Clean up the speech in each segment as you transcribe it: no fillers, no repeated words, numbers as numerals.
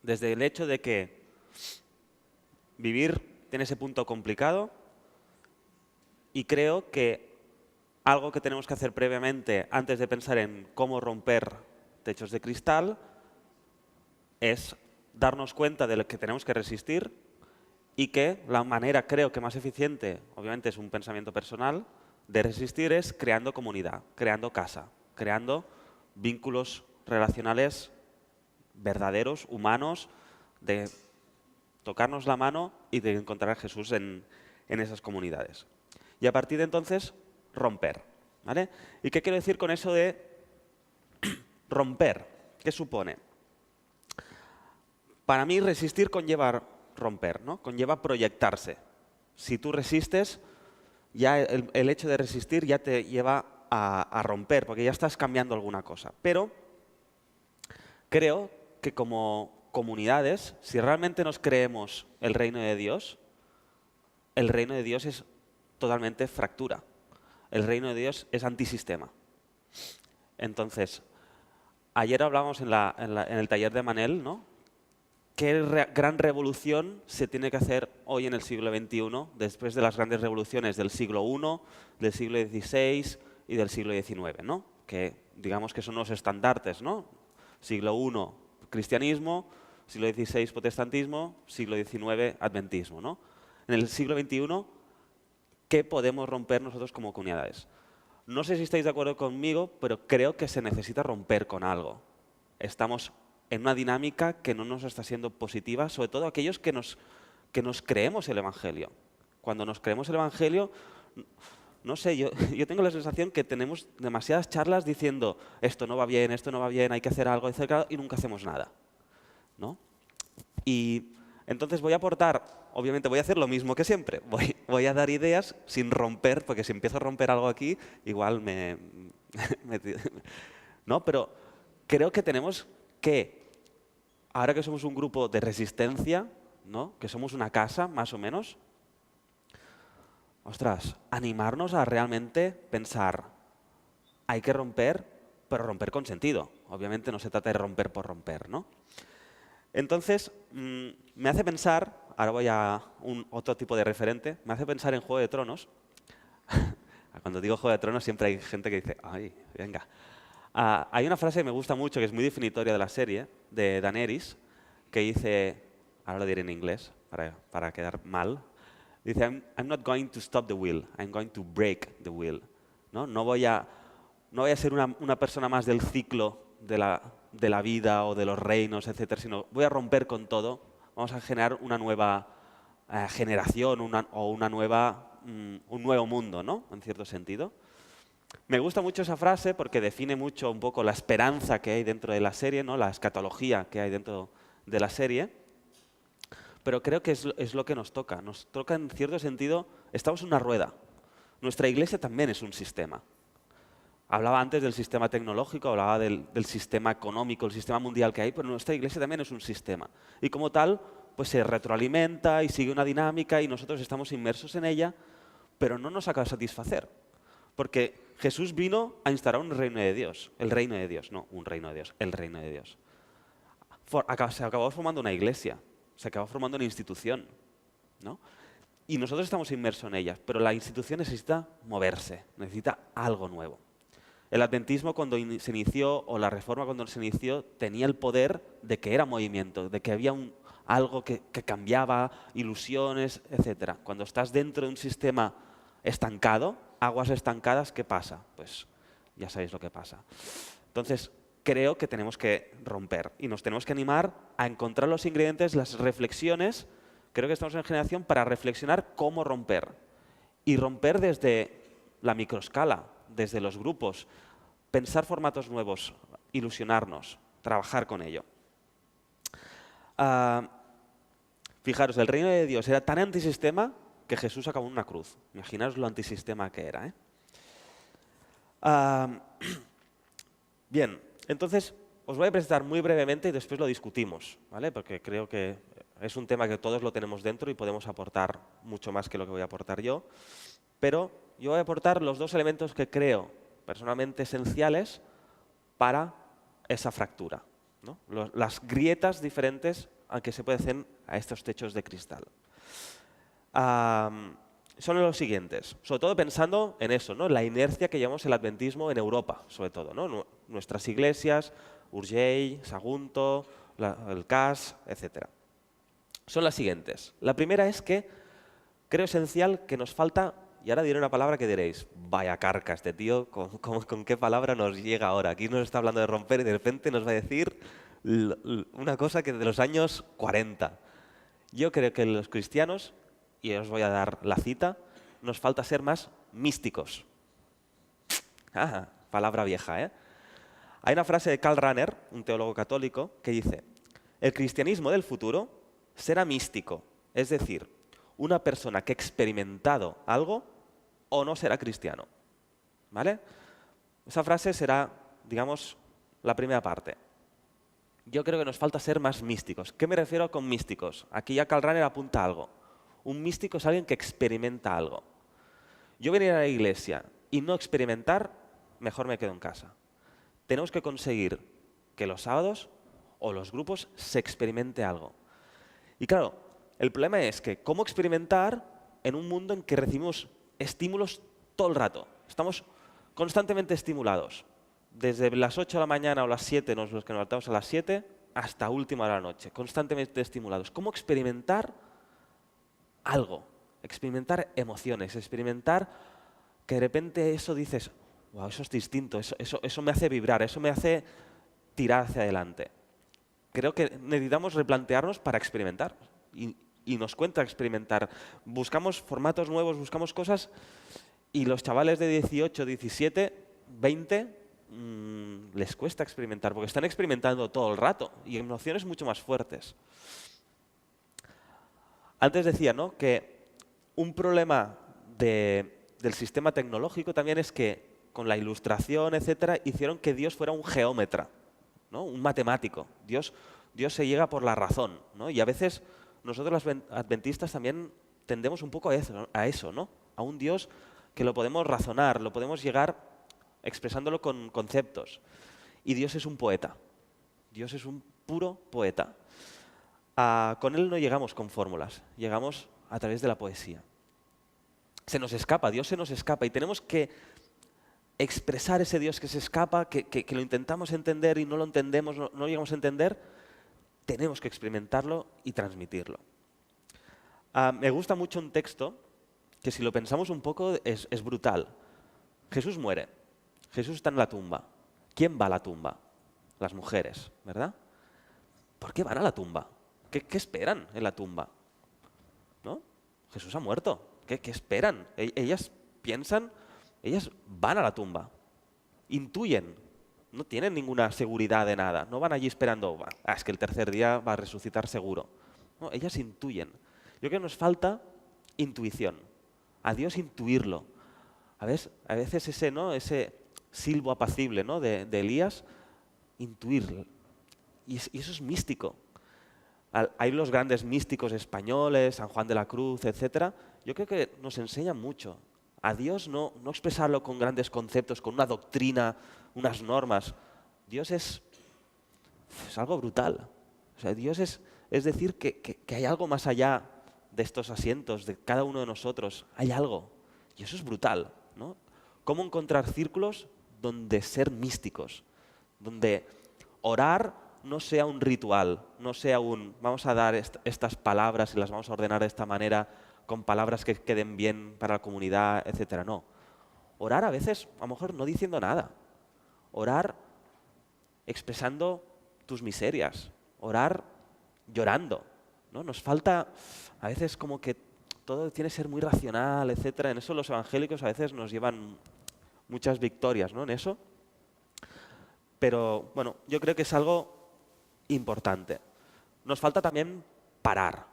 Desde el hecho de que vivir tiene ese punto complicado y creo que algo que tenemos que hacer previamente antes de pensar en cómo romper techos de cristal es darnos cuenta de lo que tenemos que resistir y que la manera, creo que más eficiente, obviamente es un pensamiento personal, de resistir es creando comunidad, creando casa, creando vínculos relacionales verdaderos, humanos, de tocarnos la mano y de encontrar a Jesús en esas comunidades. Y a partir de entonces, romper. ¿Vale? ¿Y qué quiero decir con eso de romper? ¿Qué supone? Para mí resistir conlleva romper, ¿no? Conlleva proyectarse. Si tú resistes, ya el hecho de resistir ya te lleva a romper, porque ya estás cambiando alguna cosa. Pero creo que como comunidades, si realmente nos creemos el reino de Dios es totalmente fractura. El reino de Dios es antisistema. Entonces, ayer hablábamos en el taller de Manel, ¿no? ¿Qué gran revolución se tiene que hacer hoy en el siglo XXI, después de las grandes revoluciones del siglo I, del siglo XVI y del siglo XIX, ¿no? Que digamos que son los estandartes, ¿no? Siglo I, cristianismo, siglo XVI, protestantismo, siglo XIX, adventismo, ¿no? En el siglo XXI, ¿qué podemos romper nosotros como comunidades? No sé si estáis de acuerdo conmigo, pero creo que se necesita romper con algo. Estamos en una dinámica que no nos está siendo positiva, sobre todo aquellos que nos creemos el Evangelio. Cuando nos creemos el Evangelio, no sé, yo tengo la sensación que tenemos demasiadas charlas diciendo esto no va bien, hay que hacer algo, etc., y nunca hacemos nada, ¿no? Y entonces voy a aportar, obviamente voy a hacer lo mismo que siempre, voy a dar ideas sin romper, porque si empiezo a romper algo aquí, igual ¿no? Pero creo que tenemos que, ahora que somos un grupo de resistencia, ¿no? Que somos una casa, más o menos, ostras, animarnos a realmente pensar, hay que romper, pero romper con sentido. Obviamente no se trata de romper por romper, ¿no? Entonces, me hace pensar, ahora voy a otro tipo de referente, me hace pensar en Juego de Tronos. Cuando digo Juego de Tronos siempre hay gente que dice, ay, venga. Hay una frase que me gusta mucho, que es muy definitoria de la serie, de Daenerys, que dice, ahora lo diré en inglés para quedar mal, dice, I'm not going to stop the wheel, I'm going to break the wheel. No voy a ser una persona más del ciclo de la vida o de los reinos, etcétera, sino voy a romper con todo, vamos a generar una nueva generación o un nuevo mundo, ¿no? En cierto sentido. Me gusta mucho esa frase porque define mucho un poco la esperanza que hay dentro de la serie, ¿no? La escatología que hay dentro de la serie. Pero creo que es lo que nos toca. Nos toca, en cierto sentido, estamos en una rueda. Nuestra iglesia también es un sistema. Hablaba antes del sistema tecnológico, hablaba del sistema económico, el sistema mundial que hay, pero nuestra iglesia también es un sistema. Y como tal, pues se retroalimenta y sigue una dinámica y nosotros estamos inmersos en ella, pero no nos acaba de satisfacer. Porque Jesús vino a instaurar un reino de Dios. El reino de Dios, no un reino de Dios, el reino de Dios. Se acabó formando una iglesia, se acabó formando una institución, ¿no? Y nosotros estamos inmersos en ella, pero la institución necesita moverse, necesita algo nuevo. El adventismo cuando se inició, o la reforma cuando se inició, tenía el poder de que era movimiento, de que había algo que cambiaba, ilusiones, etc. Cuando estás dentro de un sistema estancado, aguas estancadas, ¿qué pasa? Pues ya sabéis lo que pasa. Entonces, creo que tenemos que romper y nos tenemos que animar a encontrar los ingredientes, las reflexiones. Creo que estamos en generación para reflexionar cómo romper. Y romper desde la microescala, desde los grupos, pensar formatos nuevos, ilusionarnos, trabajar con ello. Fijaros, el reino de Dios era tan antisistema que Jesús acabó en una cruz. Imaginaos lo antisistema que era, ¿eh? Bien, entonces os voy a presentar muy brevemente y después lo discutimos, ¿vale? Porque creo que es un tema que todos lo tenemos dentro y podemos aportar mucho más que lo que voy a aportar yo. Pero yo voy a aportar los dos elementos que creo personalmente esenciales para esa fractura, ¿no? Las grietas diferentes a que se parecen a estos techos de cristal. Son los siguientes, sobre todo pensando en eso, ¿no? La inercia que llevamos el adventismo en Europa, sobre todo, ¿no? Nuestras iglesias, Urgell, Sagunto, el CAS, etc. Son las siguientes. La primera es que creo esencial que nos falta, y ahora diré una palabra que diréis, vaya carca este tío, ¿con qué palabra nos llega ahora? Aquí nos está hablando de romper y de repente nos va a decir una cosa que de los años 40. Yo creo que los cristianos, y os voy a dar la cita, nos falta ser más místicos. Palabra vieja, ¿eh? Hay una frase de Karl Rahner, un teólogo católico, que dice: el cristianismo del futuro será místico, es decir, una persona que ha experimentado algo o no será cristiano. ¿Vale? Esa frase será, digamos, la primera parte. Yo creo que nos falta ser más místicos. ¿Qué me refiero con místicos? Aquí ya Karl Rahner apunta algo. Un místico es alguien que experimenta algo. Yo venir a la iglesia y no experimentar, mejor me quedo en casa. Tenemos que conseguir que los sábados o los grupos se experimente algo. Y claro, el problema es que ¿cómo experimentar en un mundo en que recibimos estímulos todo el rato? Estamos constantemente estimulados. Desde las 8 de la mañana o las 7, los que nos levantamos a las 7, hasta última hora de la noche, constantemente estimulados. ¿Cómo experimentar algo? Experimentar emociones, experimentar que de repente eso dices, wow, eso es distinto, eso me hace vibrar, eso me hace tirar hacia adelante. Creo que necesitamos replantearnos para experimentar y nos cuenta experimentar. Buscamos formatos nuevos, buscamos cosas y los chavales de 18, 17, 20 les cuesta experimentar porque están experimentando todo el rato y emociones mucho más fuertes. Antes decía, ¿no?, que un problema del sistema tecnológico también es que con la ilustración, etcétera, hicieron que Dios fuera un geómetra, ¿no?, un matemático. Dios se llega por la razón, ¿no? Y a veces nosotros los adventistas también tendemos un poco a eso, ¿no? A un Dios que lo podemos razonar, lo podemos llegar expresándolo con conceptos. Y Dios es un poeta. Dios es un puro poeta. Con Él no llegamos con fórmulas, llegamos a través de la poesía. Se nos escapa, Dios se nos escapa y tenemos que expresar ese Dios que se escapa, que lo intentamos entender y no lo entendemos, no llegamos a entender. Tenemos que experimentarlo y transmitirlo. Me gusta mucho un texto que si lo pensamos un poco es brutal. Jesús muere, Jesús está en la tumba. ¿Quién va a la tumba? Las mujeres, ¿verdad? ¿Por qué van a la tumba? ¿Qué esperan en la tumba? ¿No? Jesús ha muerto. ¿Qué esperan? Ellas piensan, ellas van a la tumba, intuyen, no tienen ninguna seguridad de nada, no van allí esperando, es que el tercer día va a resucitar seguro. No, ellas intuyen. Yo creo que nos falta intuición, a Dios intuirlo. A veces ese silbo apacible, ¿no?, de Elías, intuirlo. Y eso es místico. Hay los grandes místicos españoles, San Juan de la Cruz, etc. Yo creo que nos enseñan mucho. A Dios no expresarlo con grandes conceptos, con una doctrina, unas normas. Dios es algo brutal. O sea, Dios es decir que hay algo más allá de estos asientos, de cada uno de nosotros. Hay algo. Y eso es brutal, ¿no? ¿Cómo encontrar círculos donde ser místicos? Donde orar no sea un ritual, no sea vamos a dar estas palabras y las vamos a ordenar de esta manera con palabras que queden bien para la comunidad, etcétera. No. Orar a veces, a lo mejor no diciendo nada. Orar expresando tus miserias. Orar llorando, ¿no? Nos falta a veces como que todo tiene que ser muy racional, etcétera. En eso los evangélicos a veces nos llevan muchas victorias, ¿no?, en eso. Pero bueno, yo creo que es algo importante. Nos falta también parar,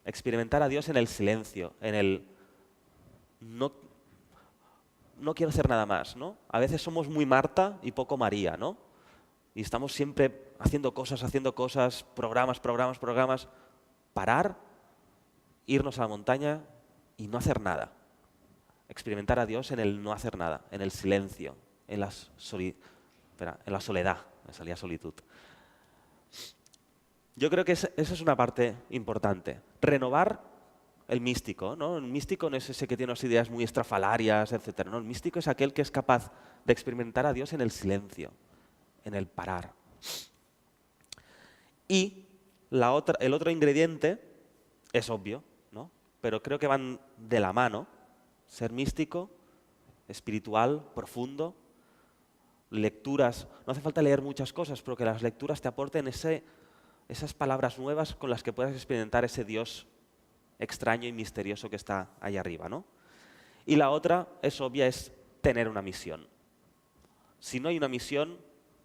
experimentar a Dios en el silencio, en el no quiero hacer nada más, ¿no? A veces somos muy Marta y poco María, ¿no? Y estamos siempre haciendo cosas, programas. Parar, irnos a la montaña y no hacer nada. Experimentar a Dios en el no hacer nada, en el silencio, en la soledad, me salía solitud. Yo creo que esa es una parte importante. Renovar el místico, ¿no? El místico no es ese que tiene unas ideas muy estrafalarias, etcétera, ¿no? El místico es aquel que es capaz de experimentar a Dios en el silencio, en el parar. Y el otro ingrediente es obvio, ¿no? Pero creo que van de la mano. Ser místico, espiritual, profundo, lecturas. No hace falta leer muchas cosas, pero que las lecturas te aporten esas palabras nuevas con las que puedas experimentar ese Dios extraño y misterioso que está ahí arriba, ¿no? Y la otra, es obvia, es tener una misión. Si no hay una misión,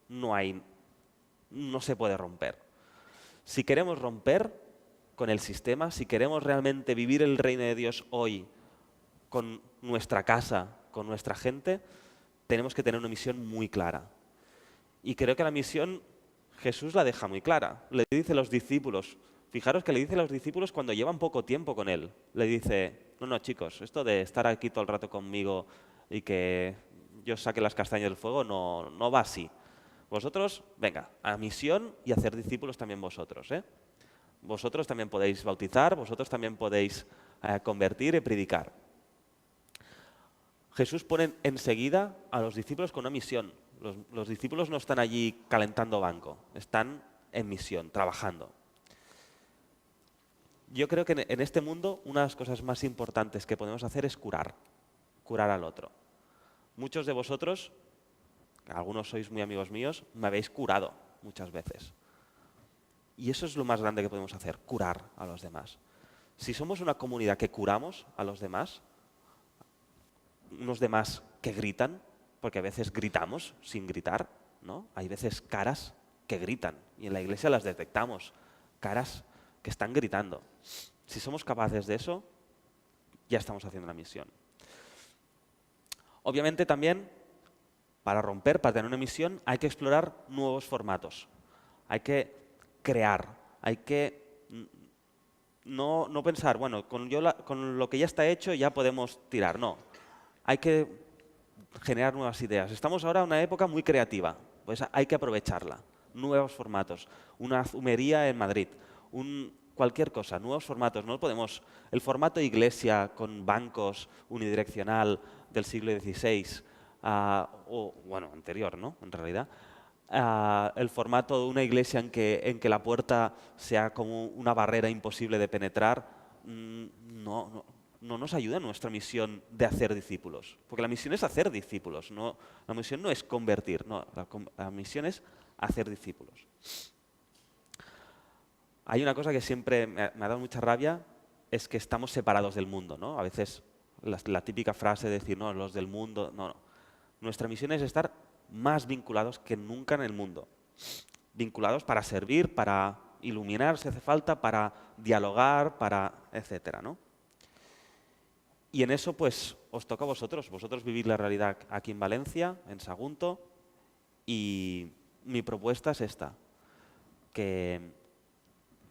no se puede romper. Si queremos romper con el sistema, si queremos realmente vivir el reino de Dios hoy con nuestra casa, con nuestra gente, tenemos que tener una misión muy clara. Y creo que la misión Jesús la deja muy clara. Le dice a los discípulos, fijaros que le dice a los discípulos cuando llevan poco tiempo con él. Le dice, no, chicos, esto de estar aquí todo el rato conmigo y que yo saque las castañas del fuego no va así. Vosotros, venga, a misión y hacer discípulos también vosotros, ¿eh? Vosotros también podéis bautizar, vosotros también podéis convertir y predicar. Jesús pone enseguida a los discípulos con una misión. Los discípulos no están allí calentando banco, están en misión, trabajando. Yo creo que en este mundo una de las cosas más importantes que podemos hacer es curar al otro. Muchos de vosotros, algunos sois muy amigos míos, me habéis curado muchas veces. Y eso es lo más grande que podemos hacer, curar a los demás. Si somos una comunidad que curamos a los demás, unos demás que gritan, porque a veces gritamos sin gritar, ¿no? Hay veces caras que gritan y en la iglesia las detectamos, caras que están gritando. Si somos capaces de eso, ya estamos haciendo una misión. Obviamente también, para tener una misión, hay que explorar nuevos formatos. Hay que crear, hay que no pensar, bueno, con lo que ya está hecho ya podemos tirar, no. Hay que generar nuevas ideas. Estamos ahora en una época muy creativa, pues hay que aprovecharla. Nuevos formatos, una zumería en Madrid, cualquier cosa, nuevos formatos. No podemos, el formato iglesia con bancos unidireccional del siglo XVI, o bueno, anterior, ¿no? En realidad. El formato de una iglesia en que la puerta sea como una barrera imposible de penetrar, no nos ayuda en nuestra misión de hacer discípulos. Porque la misión es hacer discípulos, la misión no es convertir, no, la misión es hacer discípulos. Hay una cosa que siempre me ha dado mucha rabia, es que estamos separados del mundo, ¿no? A veces la típica frase de decir, no, los del mundo, no. Nuestra misión es estar más vinculados que nunca en el mundo. Vinculados para servir, para iluminar si hace falta, para dialogar, etcétera, ¿no? Y en eso, pues, os toca a vosotros. Vosotros vivís la realidad aquí en Valencia, en Sagunto, y mi propuesta es esta, que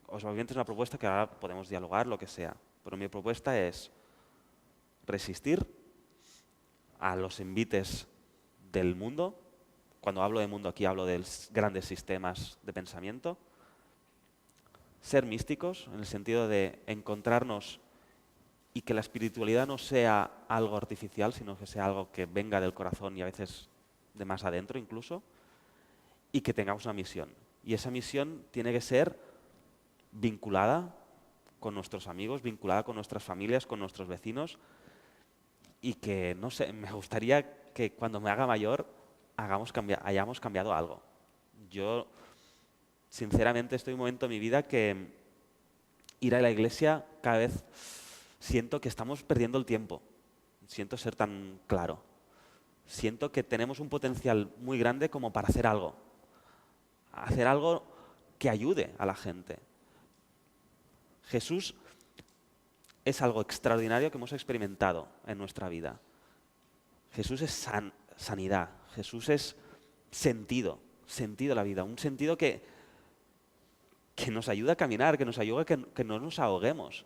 obviamente es una propuesta que ahora podemos dialogar, lo que sea, pero mi propuesta es resistir a los envites del mundo. Cuando hablo de mundo aquí hablo de grandes sistemas de pensamiento. Ser místicos, en el sentido de encontrarnos y que la espiritualidad no sea algo artificial, sino que sea algo que venga del corazón y a veces de más adentro incluso, y que tengamos una misión. Y esa misión tiene que ser vinculada con nuestros amigos, vinculada con nuestras familias, con nuestros vecinos, y que, no sé, me gustaría que cuando me haga mayor hayamos cambiado algo. Yo, sinceramente, estoy en un momento de mi vida que ir a la iglesia cada vez siento que estamos perdiendo el tiempo. Siento ser tan claro. Siento que tenemos un potencial muy grande como para hacer algo. Hacer algo que ayude a la gente. Jesús es algo extraordinario que hemos experimentado en nuestra vida. Jesús es sanidad. Jesús es sentido de la vida. Un sentido que nos ayuda a caminar, que nos ayuda a que no nos ahoguemos.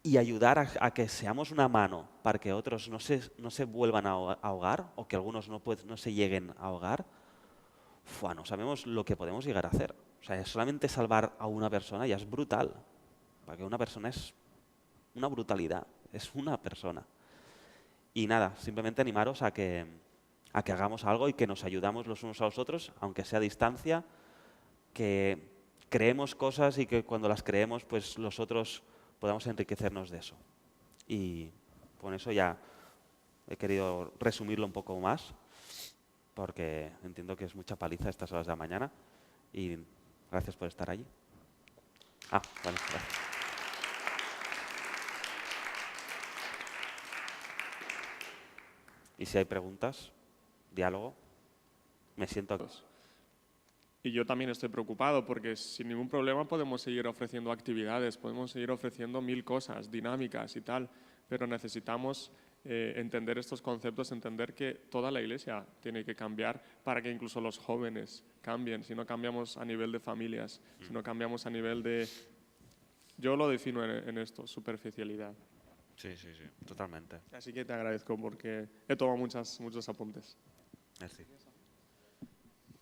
Y ayudar a que seamos una mano para que otros no se vuelvan a ahogar o que algunos no se lleguen a ahogar, no sabemos lo que podemos llegar a hacer. O sea, solamente salvar a una persona ya es brutal. Porque una persona es una brutalidad, es una persona. Y nada, simplemente animaros a que hagamos algo y que nos ayudamos los unos a los otros, aunque sea a distancia, que creemos cosas y que cuando las creemos, pues los otros podamos enriquecernos de eso. Y con eso ya he querido resumirlo un poco más, porque entiendo que es mucha paliza a estas horas de la mañana. Y gracias por estar allí. Vale, gracias. Y si hay preguntas, diálogo, me siento aquí. Y yo también estoy preocupado porque sin ningún problema podemos seguir ofreciendo actividades, podemos seguir ofreciendo 1000 cosas, dinámicas y tal, pero necesitamos entender estos conceptos, entender que toda la iglesia tiene que cambiar para que incluso los jóvenes cambien. Si no cambiamos a nivel de familias, si no cambiamos a nivel de... Yo lo defino en esto, superficialidad. Sí, totalmente. Así que te agradezco porque he tomado muchos apuntes. Merci.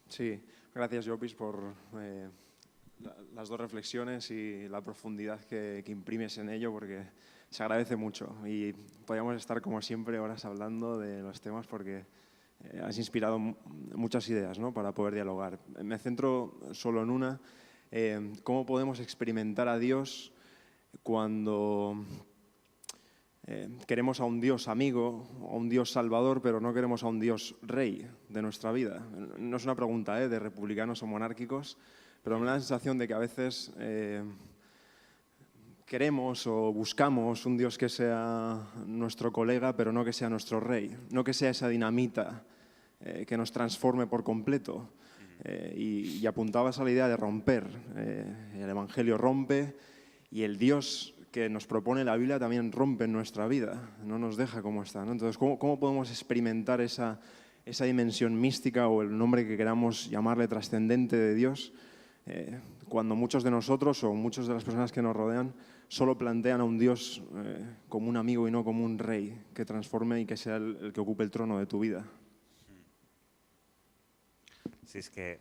Sí, gracias Llopis por las dos reflexiones y la profundidad que imprimes en ello, porque se agradece mucho y podríamos estar como siempre horas hablando de los temas porque has inspirado muchas ideas, ¿no?, para poder dialogar. Me centro solo en una, cómo podemos experimentar a Dios cuando queremos a un Dios amigo, a un Dios salvador, pero no queremos a un Dios rey de nuestra vida. No es una pregunta de republicanos o monárquicos, pero me da la sensación de que a veces queremos o buscamos un Dios que sea nuestro colega, pero no que sea nuestro rey, no que sea esa dinamita que nos transforme por completo. Y apuntabas a la idea de romper. El Evangelio rompe y el Dios que nos propone la Biblia también rompe en nuestra vida, no nos deja como está, ¿no? Entonces, ¿cómo podemos experimentar esa dimensión mística o el nombre que queramos llamarle trascendente de Dios cuando muchos de nosotros o muchas de las personas que nos rodean solo plantean a un Dios como un amigo y no como un rey que transforme y que sea el que ocupe el trono de tu vida? Sí, es que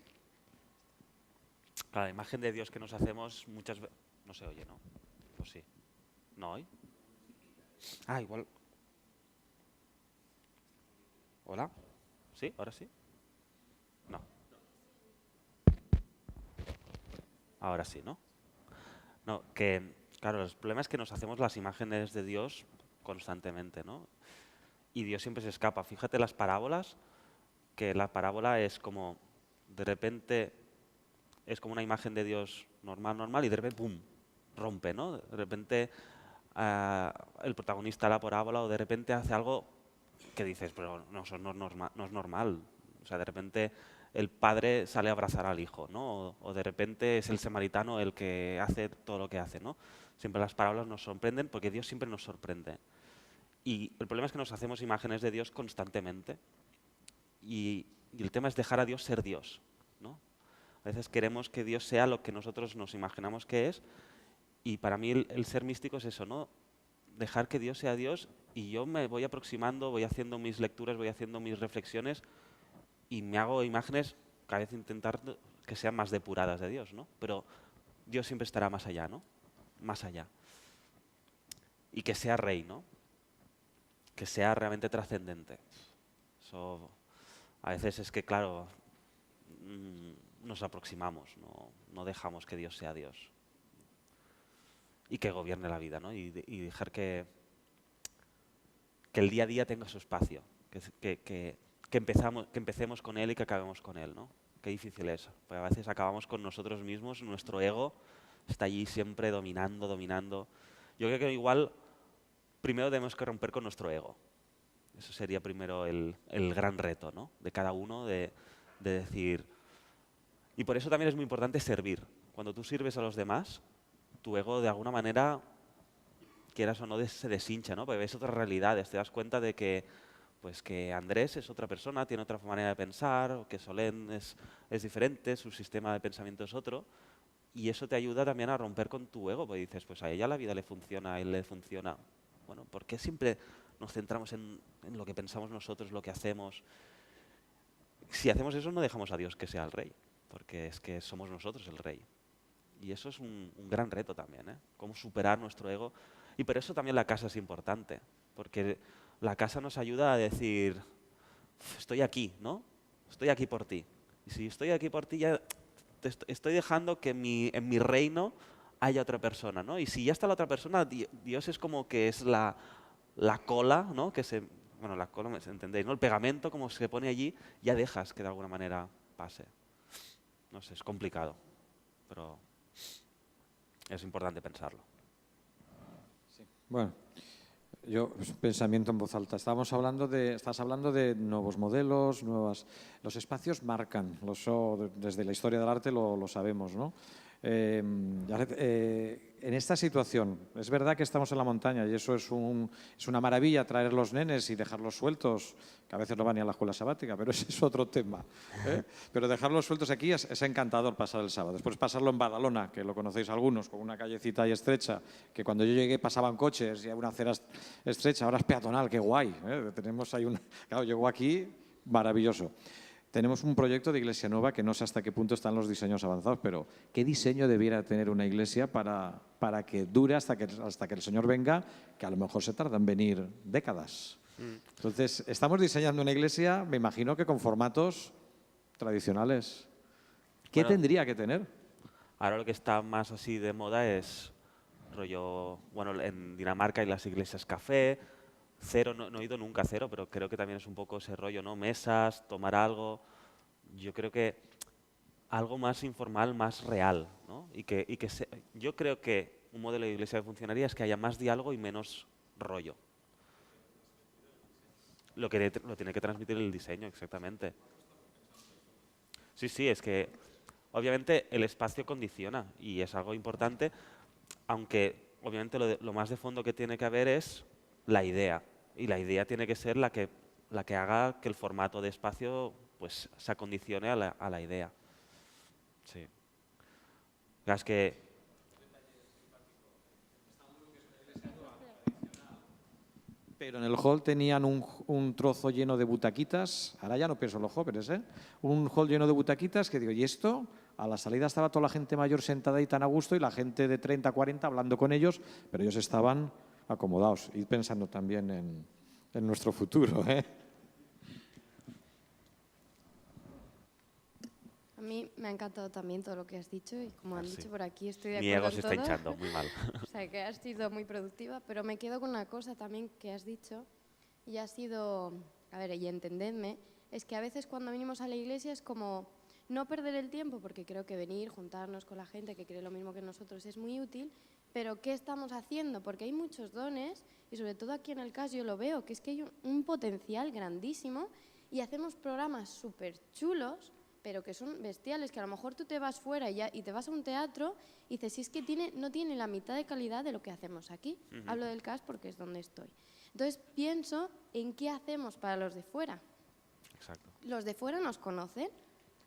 la imagen de Dios que nos hacemos muchas veces... No se oye, ¿no? Pues sí. ¿No hoy? Igual. ¿Hola? ¿Sí? ¿Ahora sí? No. Ahora sí, ¿no? No, que, claro, el problema es que nos hacemos las imágenes de Dios constantemente, ¿no? Y Dios siempre se escapa. Fíjate las parábolas, que la parábola es como, de repente, es como una imagen de Dios normal, y de repente, ¡pum!, rompe, ¿no? De repente el protagonista de la parábola o de repente hace algo que dices, pero no, eso no es normal. O sea, de repente el padre sale a abrazar al hijo, ¿no? O de repente es el samaritano el que hace todo lo que hace, ¿no? Siempre las parábolas nos sorprenden porque Dios siempre nos sorprende. Y el problema es que nos hacemos imágenes de Dios constantemente. Y el tema es dejar a Dios ser Dios, ¿no? A veces queremos que Dios sea lo que nosotros nos imaginamos que es. Y para mí el ser místico es eso, ¿no? Dejar que Dios sea Dios y yo me voy aproximando, voy haciendo mis lecturas, voy haciendo mis reflexiones y me hago imágenes, cada vez intentar que sean más depuradas de Dios, ¿no? Pero Dios siempre estará más allá, ¿no? Más allá. Y que sea rey, ¿no? Que sea realmente trascendente. Eso, a veces es que, claro, nos aproximamos, no dejamos que Dios sea Dios. Y que gobierne la vida, ¿no? Y dejar que el día a día tenga su espacio, que empecemos con él y que acabemos con él, ¿no? Qué difícil es, porque a veces acabamos con nosotros mismos, nuestro ego está allí siempre dominando. Yo creo que igual primero tenemos que romper con nuestro ego. Eso sería primero el gran reto, ¿no?, de cada uno, de decir... Y por eso también es muy importante servir. Cuando tú sirves a los demás, tu ego de alguna manera, quieras o no, se deshincha, ¿no? Porque ves otras realidades, te das cuenta de que, pues, que Andrés es otra persona, tiene otra manera de pensar, o que Solén es diferente, su sistema de pensamiento es otro, y eso te ayuda también a romper con tu ego, porque dices, pues a ella la vida le funciona, a él le funciona. Bueno, ¿por qué siempre nos centramos en lo que pensamos nosotros, lo que hacemos? si hacemos eso no dejamos a Dios que sea el rey, porque es que somos nosotros el rey. Y eso es un gran reto también, ¿eh? Cómo superar nuestro ego. Y por eso también la casa es importante, porque la casa nos ayuda a decir, estoy aquí, ¿no? Estoy aquí por ti. Y si estoy aquí por ti, ya estoy dejando que en mi reino haya otra persona, ¿no? Y si ya está la otra persona, Dios es como que es la cola, ¿no? Bueno, la cola, ¿entendéis? ¿No? El pegamento, como se pone allí, ya dejas que de alguna manera pase. No sé, es complicado, pero es importante pensarlo. Bueno, yo, pensamiento en voz alta. Estás hablando de nuevos modelos, los espacios marcan, desde la historia del arte lo sabemos, ¿no? Jared, en esta situación, es verdad que estamos en la montaña y eso es una maravilla, traer los nenes y dejarlos sueltos, que a veces no van ni a la escuela sabática, pero ese es otro tema. Pero dejarlos sueltos aquí es encantador pasar el sábado. Después pasarlo en Badalona, que lo conocéis algunos, con una callecita ahí estrecha, que cuando yo llegué pasaban coches y una acera estrecha, ahora es peatonal, qué guay. Tenemos ahí claro, llegó aquí, maravilloso. Tenemos un proyecto de iglesia nueva que no sé hasta qué punto están los diseños avanzados, pero ¿qué diseño debiera tener una iglesia para que dure hasta que el Señor venga, que a lo mejor se tarda en venir décadas? Entonces, estamos diseñando una iglesia, me imagino que con formatos tradicionales. ¿Qué tendría que tener? Ahora lo que está más así de moda es rollo, bueno, en Dinamarca hay las iglesias café, cero, no he ido nunca a cero, pero creo que también es un poco ese rollo, ¿no? Mesas, tomar algo. Yo creo que algo más informal, más real, ¿no? Yo creo que un modelo de iglesia que funcionaría es que haya más diálogo y menos rollo. Lo tiene que transmitir el diseño, exactamente. Sí, es que obviamente el espacio condiciona y es algo importante, aunque obviamente lo más de fondo que tiene que haber es la idea. Y la idea tiene que ser la que haga que el formato de espacio pues se acondicione a la idea. Sí. Es que Pero en el hall tenían un trozo lleno de butaquitas, ahora ya no pienso en los jóvenes, un hall lleno de butaquitas que digo, ¿y esto? A la salida estaba toda la gente mayor sentada ahí tan a gusto y la gente de 30, 40 hablando con ellos, pero ellos estaban acomodados y pensando también en nuestro futuro, A mí me ha encantado también todo lo que has dicho y como han Sí. dicho por aquí estoy de mi acuerdo ego se en está todo. hinchando muy mal. O sea, que has sido muy productiva, pero me quedo con una cosa también que has dicho y ha sido, a ver, y entendedme, es que a veces cuando venimos a la iglesia es como no perder el tiempo, porque creo que venir, juntarnos con la gente que cree lo mismo que nosotros es muy útil, pero ¿qué estamos haciendo? Porque hay muchos dones y sobre todo aquí en el CAS yo lo veo, que es que hay un potencial grandísimo y hacemos programas súper chulos, pero que son bestiales, que a lo mejor tú te vas fuera y te vas a un teatro y dices, si es que no tiene la mitad de calidad de lo que hacemos aquí. Hablo del CAS porque es donde estoy. Entonces pienso en qué hacemos para los de fuera. Exacto. ¿Los de fuera nos conocen?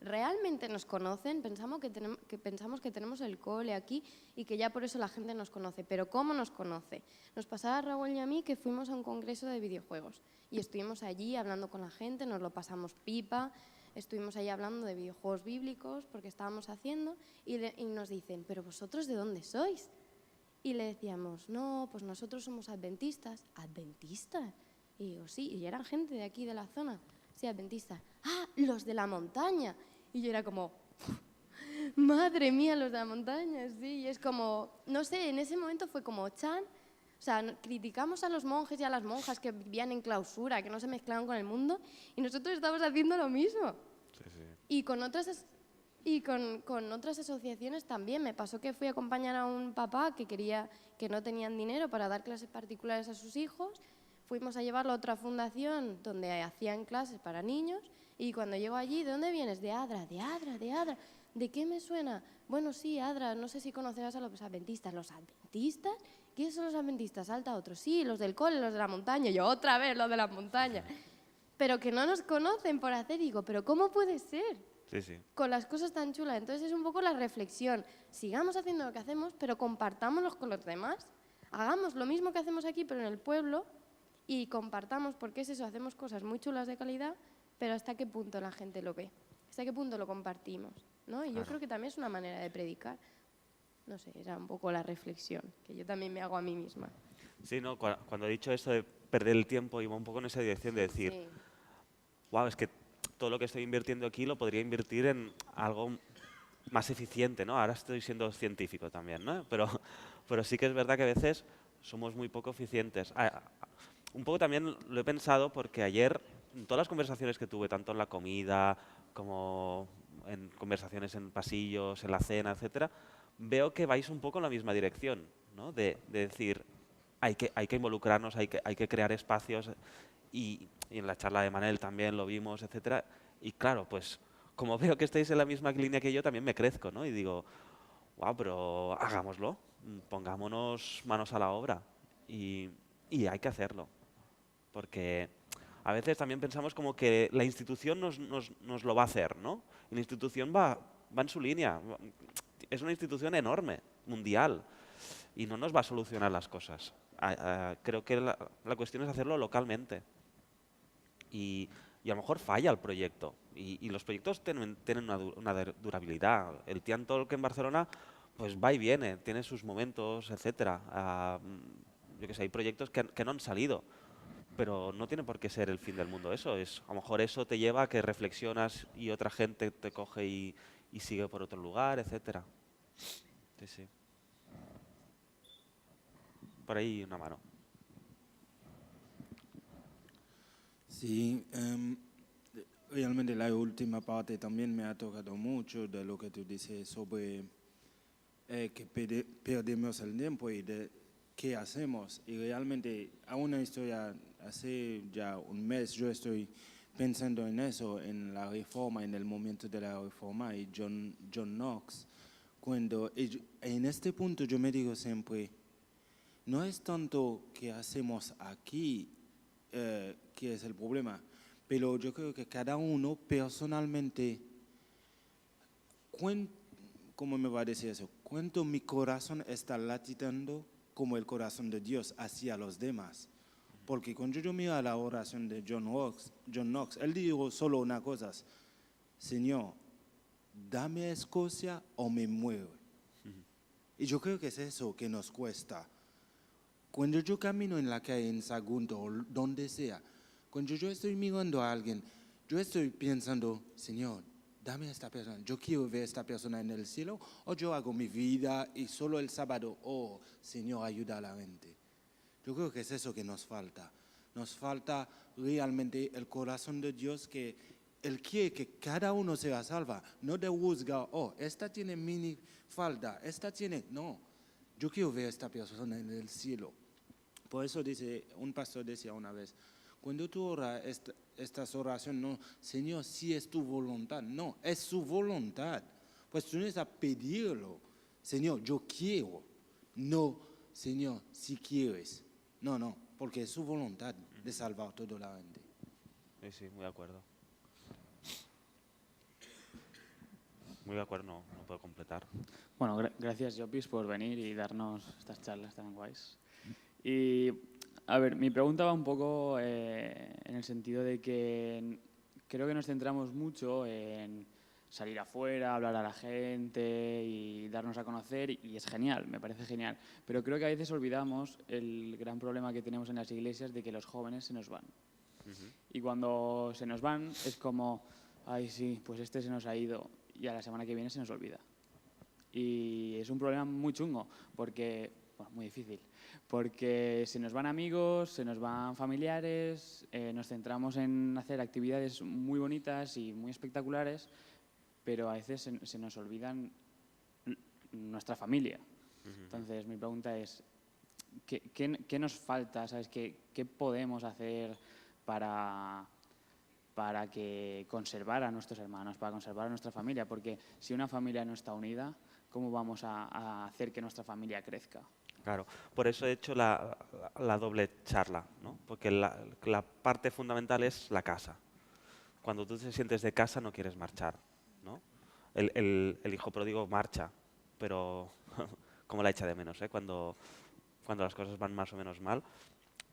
¿Realmente nos conocen? Pensamos que tenemos el cole aquí y que ya por eso la gente nos conoce. Pero ¿cómo nos conoce? Nos pasaba a Raúl y a mí que fuimos a un congreso de videojuegos y estuvimos allí hablando con la gente, nos lo pasamos pipa, estuvimos allí hablando de videojuegos bíblicos porque estábamos haciendo y nos dicen, ¿pero vosotros de dónde sois? Y le decíamos, no, pues nosotros somos adventistas. ¿Adventistas? Y digo, sí, y eran gente de aquí de la zona. Sí, adventistas. ¡Ah, los de la montaña! Y yo era como, madre mía, los de la montaña, sí. Y es como, no sé, en ese momento fue como, chan. O sea, criticamos a los monjes y a las monjas que vivían en clausura, que no se mezclaban con el mundo, y nosotros estamos haciendo lo mismo. Sí. Y con otras asociaciones también. Me pasó que fui a acompañar a un papá que no tenían dinero para dar clases particulares a sus hijos. Fuimos a llevarlo a otra fundación donde hacían clases para niños y cuando llego allí, ¿de dónde vienes? De Adra, de Adra, de Adra. ¿De qué me suena? Bueno, sí, Adra, no sé si conocerás a los adventistas. ¿Los adventistas? ¿Quiénes son los adventistas? Salta otro. Sí, los del cole, los de la montaña. Yo otra vez, los de la montaña. Pero que no nos conocen por hacer. Digo, ¿pero cómo puede ser? Sí. Con las cosas tan chulas. Entonces es un poco la reflexión. Sigamos haciendo lo que hacemos, pero compartámoslo con los demás. Hagamos lo mismo que hacemos aquí, pero en el pueblo, y compartamos, porque es eso, hacemos cosas muy chulas de calidad, pero ¿hasta qué punto la gente lo ve? ¿Hasta qué punto lo compartimos? ¿No? Y yo creo que también es una manera de predicar. No sé, era un poco la reflexión que yo también me hago a mí misma. Sí, ¿no? Cuando he dicho esto de perder el tiempo, iba un poco en esa dirección de decir, Sí. wow, es que todo lo que estoy invirtiendo aquí lo podría invertir en algo más eficiente, ¿no? Ahora estoy siendo científico también, ¿no? Pero sí que es verdad que a veces somos muy poco eficientes. Un poco también lo he pensado porque ayer, en todas las conversaciones que tuve, tanto en la comida como en conversaciones en pasillos, en la cena, etcétera, veo que vais un poco en la misma dirección, ¿no? De decir, hay que involucrarnos, hay que crear espacios y en la charla de Manel también lo vimos, etcétera. Y claro, pues como veo que estáis en la misma línea que yo, también me crezco, ¿no? Y digo, wow, pero hagámoslo, pongámonos manos a la obra y hay que hacerlo. Porque a veces también pensamos como que la institución nos lo va a hacer, ¿no? Y la institución va en su línea. Es una institución enorme, mundial, y no nos va a solucionar las cosas. Creo que la cuestión es hacerlo localmente. Y a lo mejor falla el proyecto. Y los proyectos tienen una durabilidad. El Tian Talk en Barcelona pues va y viene, tiene sus momentos, etcétera. Yo que sé, hay proyectos que no han salido, pero no tiene por qué ser el fin del mundo eso. A lo mejor eso te lleva a que reflexionas y otra gente te coge y sigue por otro lugar, etcétera. Sí, sí. Por ahí una mano. Sí, realmente la última parte también me ha tocado mucho de lo que tú dices sobre que perdemos el tiempo y de qué hacemos. Y realmente aún estoy hace ya un mes, yo estoy pensando en eso, en la reforma, en el momento de la reforma y John Knox. En este punto yo me digo siempre, no es tanto qué hacemos aquí, que es el problema, pero yo creo que cada uno personalmente, ¿cómo me va a decir eso? ¿Cuánto mi corazón está latiendo como el corazón de Dios hacia los demás? Porque cuando yo miro a la oración de John Knox, él dijo solo una cosa, Señor, dame a Escocia o me muero. Y yo creo que es eso que nos cuesta. Cuando yo camino en la calle, en Sagunto o donde sea, cuando yo estoy mirando a alguien, yo estoy pensando, Señor, dame a esta persona, yo quiero ver a esta persona en el cielo, o yo hago mi vida y solo el sábado, oh, Señor, ayuda a la gente. Yo creo que es eso que nos falta. Nos falta realmente el corazón de Dios que Él quiere que cada uno sea salva, no de juzgar, oh, esta tiene mini falda, esta tiene, no. Yo quiero ver a esta persona en el cielo. Por eso un pastor decía una vez, cuando tú oras estas oraciones, no, Señor, si es tu voluntad, no, es su voluntad. Pues tú necesitas pedirlo, Señor, yo quiero, no, Señor, si quieres. No, porque es su voluntad de salvar a toda la gente. Sí, sí, muy de acuerdo. Muy de acuerdo, no puedo completar. Bueno, gracias, Jopis, por venir y darnos estas charlas tan guays. Y, a ver, mi pregunta va un poco en el sentido de que creo que nos centramos mucho en salir afuera, hablar a la gente y darnos a conocer, y es genial, me parece genial. Pero creo que a veces olvidamos el gran problema que tenemos en las iglesias de que los jóvenes se nos van. Y cuando se nos van es como, ay, sí, pues este se nos ha ido y a la semana que viene se nos olvida. Y es un problema muy chungo, porque, bueno, muy difícil, porque se nos van amigos, se nos van familiares, nos centramos en hacer actividades muy bonitas y muy espectaculares, pero a veces se nos olvidan nuestra familia. Entonces, mi pregunta es, ¿qué nos falta? ¿Sabes? ¿Qué podemos hacer para que conservar a nuestros hermanos, para conservar a nuestra familia? Porque si una familia no está unida, ¿cómo vamos a hacer que nuestra familia crezca? Claro, por eso he hecho la doble charla, ¿no? Porque la parte fundamental es la casa. Cuando tú te sientes de casa no quieres marchar, ¿no? El hijo pródigo marcha, pero como la echa de menos, ¿eh? Cuando las cosas van más o menos mal,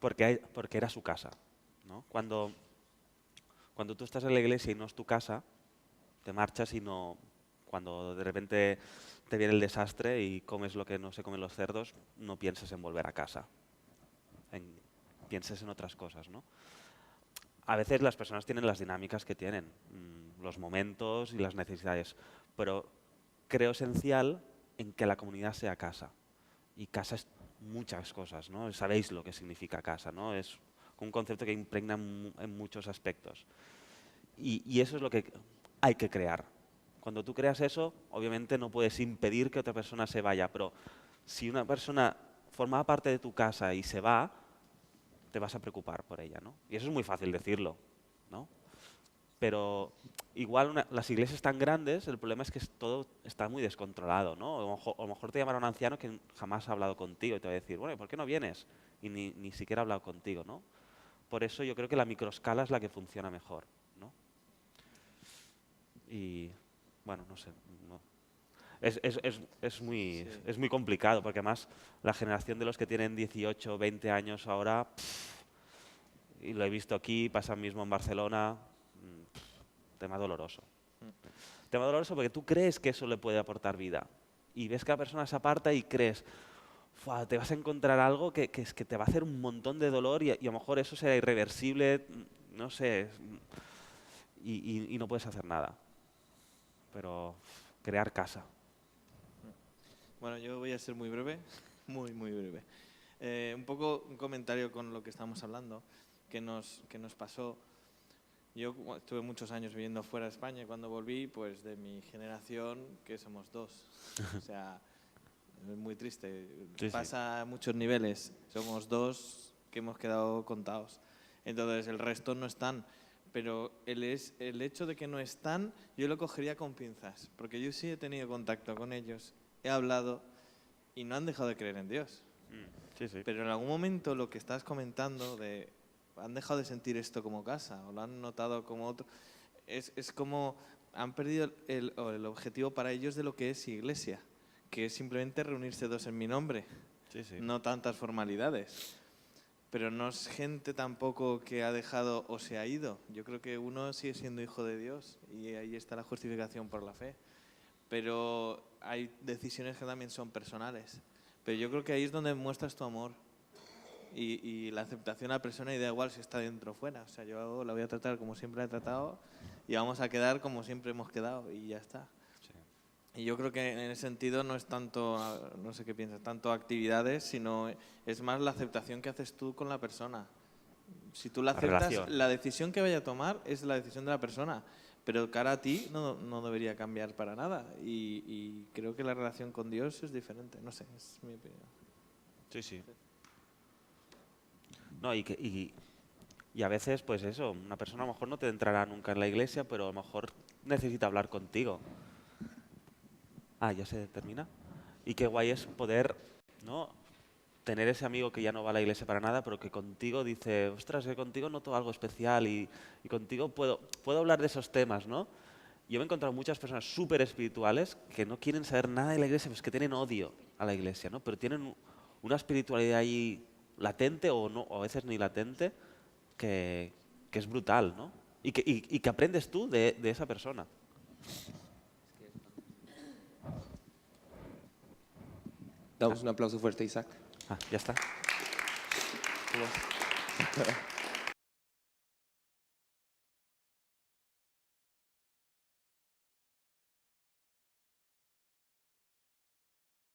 porque era su casa, ¿no? Cuando Cuando tú estás en la iglesia y no es tu casa, te marchas y no, cuando de repente te viene el desastre y comes lo que no se comen los cerdos, no pienses en volver a casa, pienses en otras cosas, ¿no? A veces las personas tienen las dinámicas que tienen, los momentos y las necesidades, pero creo esencial en que la comunidad sea casa. Y casa es muchas cosas, ¿no? Sabéis lo que significa casa, ¿no? Es un concepto que impregna en muchos aspectos. Y eso es lo que hay que crear. Cuando tú creas eso, obviamente no puedes impedir que otra persona se vaya, pero si una persona forma parte de tu casa y se va, te vas a preocupar por ella, ¿no? Y eso es muy fácil decirlo, ¿no? Pero igual las iglesias tan grandes, el problema es que todo está muy descontrolado, ¿no? A lo mejor te llamará un anciano que jamás ha hablado contigo y te va a decir, bueno, ¿por qué no vienes? Y ni siquiera ha hablado contigo, ¿no? Por eso yo creo que la microescala es la que funciona mejor, ¿no? Y, bueno, no sé. No. Es muy complicado, porque además la generación de los que tienen 18 20 años ahora, y lo he visto aquí, pasa mismo en Barcelona, tema doloroso. Tema doloroso porque tú crees que eso le puede aportar vida. Y ves que la persona se aparta y crees, te vas a encontrar algo que te va a hacer un montón de dolor y a lo mejor eso será irreversible, no sé, y no puedes hacer nada. Pero crear casa. Bueno, yo voy a ser muy breve, muy breve. Un poco un comentario con lo que estamos hablando, que nos pasó. Yo estuve muchos años viviendo fuera de España y cuando volví, pues de mi generación, que somos 2. O sea, es muy triste. Sí, Pasa a muchos niveles. Somos 2 que hemos quedado contados. Entonces, el resto no están. Pero el hecho de que no están, yo lo cogería con pinzas. Porque yo sí he tenido contacto con ellos, he hablado y no han dejado de creer en Dios. Sí, sí. Pero en algún momento lo que estás comentando han dejado de sentir esto como casa o lo han notado como otro. Es como han perdido el objetivo para ellos de lo que es iglesia, que es simplemente reunirse 2 en mi nombre, Sí, sí. no tantas formalidades. Pero no es gente tampoco que ha dejado o se ha ido. Yo creo que uno sigue siendo hijo de Dios y ahí está la justificación por la fe. Pero hay decisiones que también son personales. Pero yo creo que ahí es donde muestras tu amor y la aceptación a la persona y da igual si está dentro o fuera. O sea, yo la voy a tratar como siempre la he tratado y vamos a quedar como siempre hemos quedado y ya está. Sí. Y yo creo que en ese sentido no es tanto, no sé qué piensas, tanto actividades, sino es más la aceptación que haces tú con la persona. Si tú la aceptas, relación. la decisión que vaya a tomar es la decisión de la persona, pero cara a ti no debería cambiar para nada. Y creo que la relación con Dios es diferente, no sé, es mi opinión. Sí, sí. No, y a veces, pues eso, una persona a lo mejor no te entrará nunca en la iglesia, pero a lo mejor necesita hablar contigo. ¿Ya se termina? Y qué guay es poder, ¿no?, tener ese amigo que ya no va a la iglesia para nada, pero que contigo dice, ostras, que contigo noto algo especial y contigo puedo hablar de esos temas, ¿no? Yo me he encontrado muchas personas súper espirituales que no quieren saber nada de la iglesia, pues que tienen odio a la iglesia, ¿no? Pero tienen una espiritualidad ahí latente o no, o a veces ni latente, que es brutal, ¿no? Y que aprendes tú de esa persona. Damos un aplauso fuerte a Isaac. Ya está.